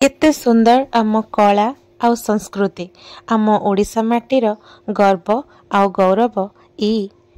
केते सुंदर आम कला आउ संस्कृति आम ओडिशा माटीर गर्व आउ गौरव ई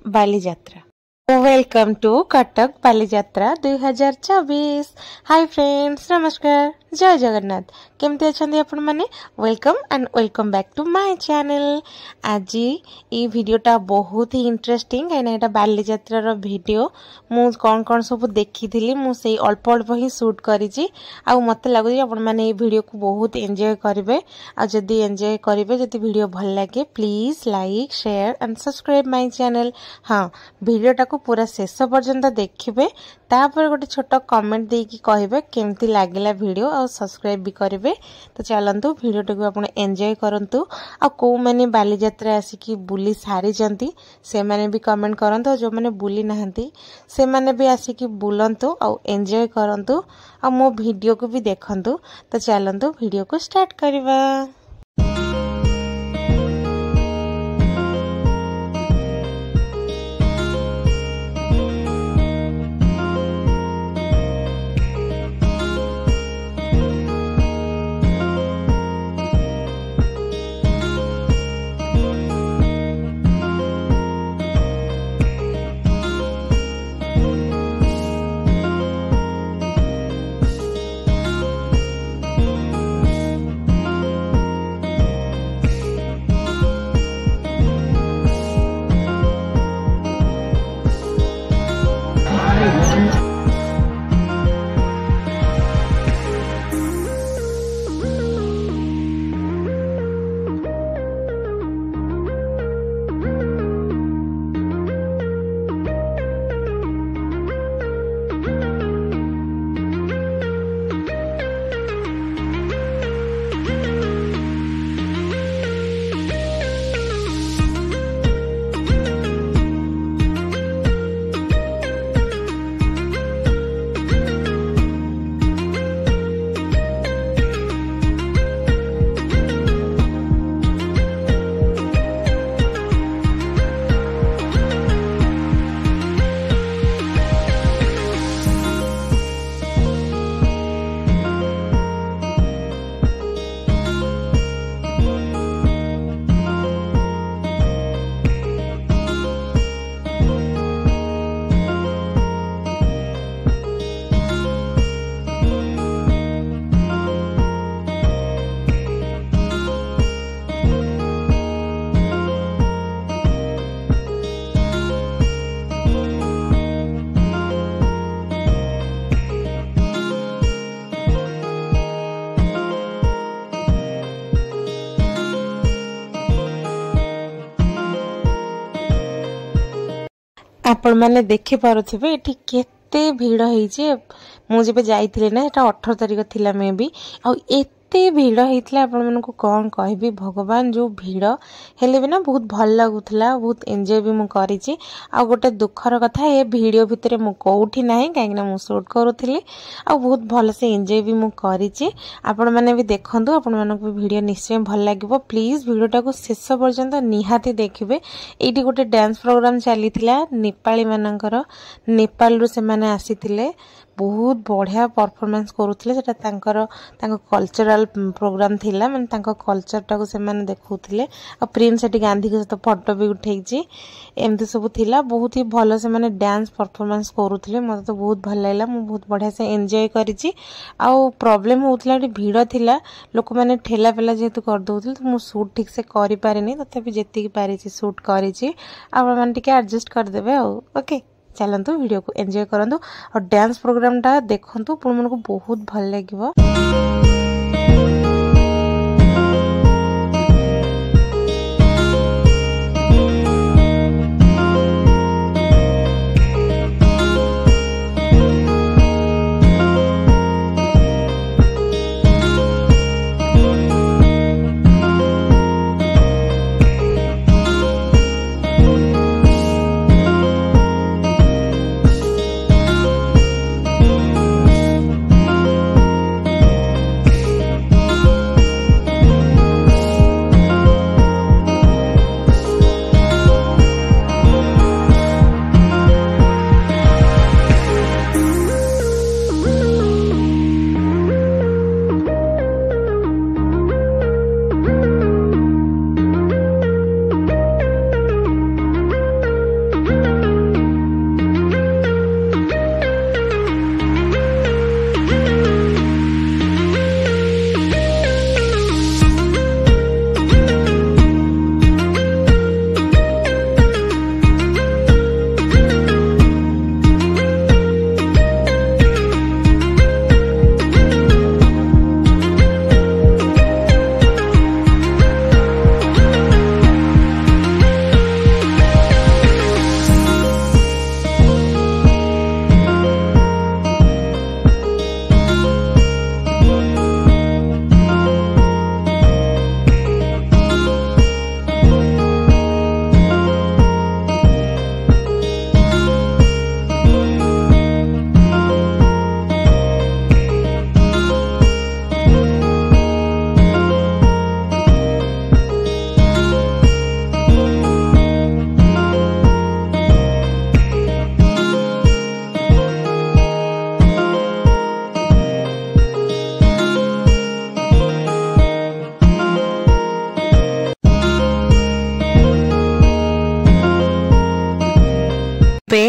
Bali Jatra. Welcome to Cuttack Bali Jatra 2024। Hi friends, नमस्कार, जय जगन्नाथ। केमती अछंदी आपण माने? Welcome and welcome back to my channel. आज ई वीडियोटा बहुत ही इंटरेस्टिंग है ना। एटा बालीजात्रा रो वीडियो मु कौन सब देखी मु से अल्प अल्प ही शूट करी आ मते लागु जे आपण माने ई वीडियो को बहुत एंजॉय करिवे। आ जदी एंजॉय करिवे, जदी वीडियो भल लागे, please like share and subscribe my channel. हाँ, वीडियोटा को पूरा शेष पर्यंत देखिए, तापर गोटे छोट कमेंट देकी कहिबे केमती लागिला वीडियो आ सब्सक्राइब भी करेंगे। तो चलतु वीडियो को आप एंजॉय करंतु। आ को माने बालीजात्रा आसिकी बुली सारी जंती से माने भी कमेंट करंतु। जो माने बुली नहंती से माने भी आसिकी बुलंतु आ एंजॉय करंतु आ मो वीडियो को भी देखंतु। तो चलतु वीडियो को स्टार्ट करबा। आपण माने देखि पारुथिबे एठी केते भीड़ होईचे। मु जेबे जाईथिले ना, एटा 18 तारिख थिला मे भी, आ एते भीड़ होईतला। आपण मन को कोन कहबी, भगवान जो भीड़ हेले भी ना बहुत भल लागुथला, बहुत एंजॉय भी मु करिछि। आ गोटे दुखर कथा, ए वीडियो भितरे मु कोठी नाही, काहेकि मु शूट करूथिली आ बहुत भल से एंजॉय भी मु करिछि। आपण माने भी देखंतु, आपण मन को वीडियो निश्चय भल लागिवो। प्लीज वीडियोटा को शेष पर्यंत निहाती देखिबे। एठी गोटे डांस प्रोग्राम चलीथिला नेपाली मानकर, नेपाल रु से माने आसीथिले, बहुत बढ़िया परफॉर्मेंस करूथिले। सेटा तांकर कल्चरल प्रोग्राम थिला, माने तांको कल्चर टाको से माने देखौथिले। आ प्रिंस सेठी गांधी के साथ फोटो भी उठेइछि, एमती सब थिला। बहुत ही भलो से माने डांस परफॉर्मेंस करूथिले। मते तो बहुत भल लागला, मु बहुत बढ़िया से एंजॉय करिछि। आ प्रॉब्लम होउथिला, एठी भीड़ थिला, लोक माने ठेला पेला जेतु कर दोथिले, तो मु शूट ठीक से करि पारिनी। तथापि जेति की पारिछि शूट करिछि। आपण माने टिके एडजस्ट कर देबे आ। ओके, चलतु वीडियो को एंजॉय करंतु और डांस प्रोग्राम टा देखंतु। पुण मन को बहुत भल लागिवो।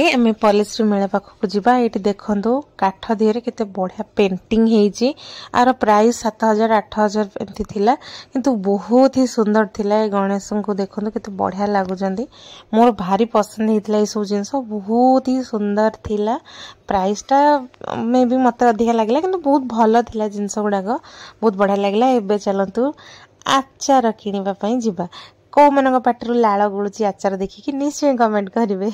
आम पॉलिश्री मेला पाखक जावा। ये देखो काठ दिहरे केते बढ़िया पेंटिंग होइछि। आर प्राइस 7000 8000 एमती थिला, किंतु बहुत ही सुंदर थिला। गणेश को देखो केते बढ़िया लागुचंदी। मोर भारी पसंद होइतिला। ये सब जिंस बहुत ही सुंदर थिला। प्राइस टा मे भी मत अधिक लगे, किंतु बहुत भल थिला जिनस गुड़ाक, बहुत बढ़िया लगे। एबे चलतु आचार किनिबा जिबा। कौ मान पाटर लाल गुलुची आचार देखिकी निश्चय कमेंट करेंगे।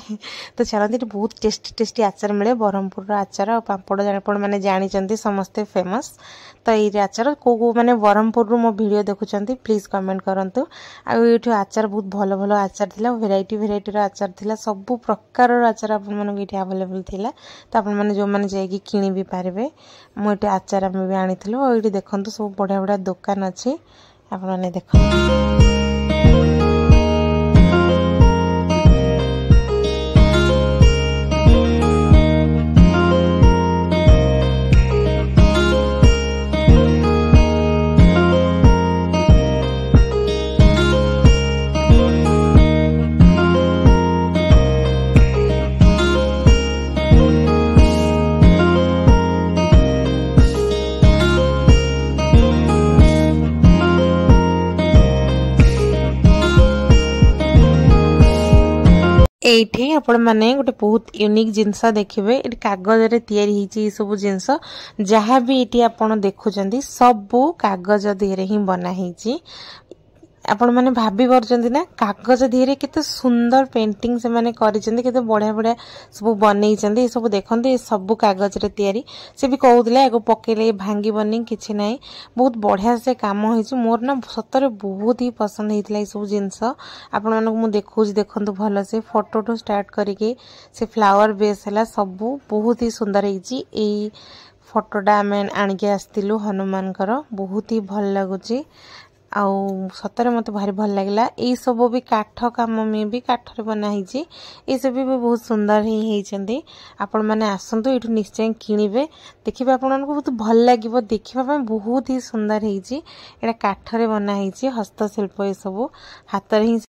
तो चलते ये बहुत टेस्टी टेस्टी आचार मिले। ब्रह्मपुर आचार और पापड़ आपण मैंने जानते समस्ते फेमस। तो ये आचार को मैंने ब्रह्मपुर मो वीडियो देखुं प्लीज कमेंट करूँ। आठ आचार बहुत भल भल आचार थिला, वेराइटी वेराइटी आचार थिला, सब प्रकार आचार आपण ये आवेलेबल थिला। तो आपण मैंने जो मैंने जाकि किणी भी पारे। मुझे आचार आम भी आनी और ये देखो सब बढ़िया बढ़िया दुकान अच्छी आपण मैंने देख। एठी आपण माने गोटे बहुत यूनिक जिनस देखिबे। एटी कागज रे तयारी हिची सब जिनस, जहाँ भी एटी आपण देखुचंदी सब कागज दिहरे ही बना हिची। आपण माने भाभी परचंदी ना कागज दिहरे केते सुंदर पेंटिंग से माने करिसंदी, केते बढ़िया बढ़िया सब बनैचंदी। सब देखंदी सब कागज रे तयारी। से भी कहउतले एगो पकेले भांगी बनी किछि नाही, बहुत बढ़िया से काम होइछि। मोर ना सतरे बहुत ही पसंद हेतिला ई सब जिंस। आपण मानक मु देखौछि देखंतु भलो से फोटो टू स्टार्ट करिके से फ्लावर बेस हला सब बहुत ही सुंदर हेछि। एई फोटोटा आमे आनिके आस्तिलु हनुमान कर, बहुत ही भल लागुछि। आउ सतरे मत भारी भल लगला। ये सब भी काठ काम में भी काठ रे बना हिची। ये सब भी बहुत सुंदर ही हेचंदी। आपण माने आसंतु एठु निश्चय किनिबे, देखिबे आपण मानकु बहुत भल लागिबो। देखिबा पे बहुत ही सुंदर हेची। एटा काठ रे बना हिची, हस्तशिल्प ये सब हाथ रे ही।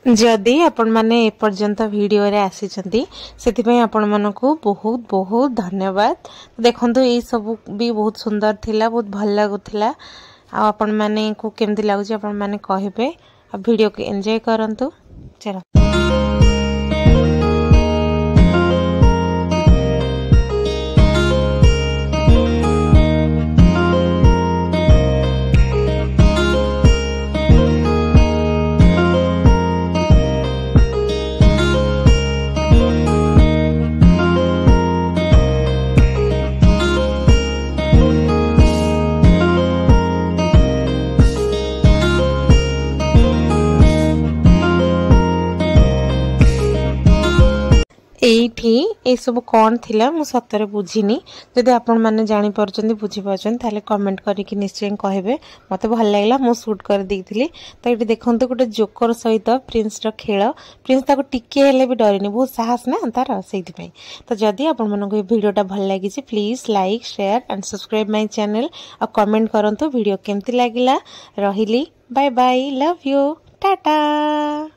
जदि आपण माने ए पर्यंत वीडियो रे आसीचंती सेति पय आपण मानको बहुत बहुत धन्यवाद। देखंतु ए सब भी बहुत सुंदर थिला, बहुत भल लागुथिला। आ आपण माने को केमति लागुची आपण माने कहिबे। आ वीडियो को एन्जॉय करंतु। चलो एठी ए सब कौन थिला मु सतरे बुझिनी। जदि आपण माने जानि परचंदी बुझी परचंदी ताले कमेंट करिकि निश्चय कहबे। मते भल लागला, मु शूट कर देइथिली। तो एठी देखंतु गोटे जोकर सहित प्रिंस रो खेल। प्रिंस ताको टिके हेले भी डरिनी, बहुत साहस ना तार सेति पई। तो जदि आपण मानको ए वीडियोटा भल लागि छि please like share and subscribe my channel और कमेंट करंतु वीडियो केमति लागिला। रहिली, bye bye, love you, Tata.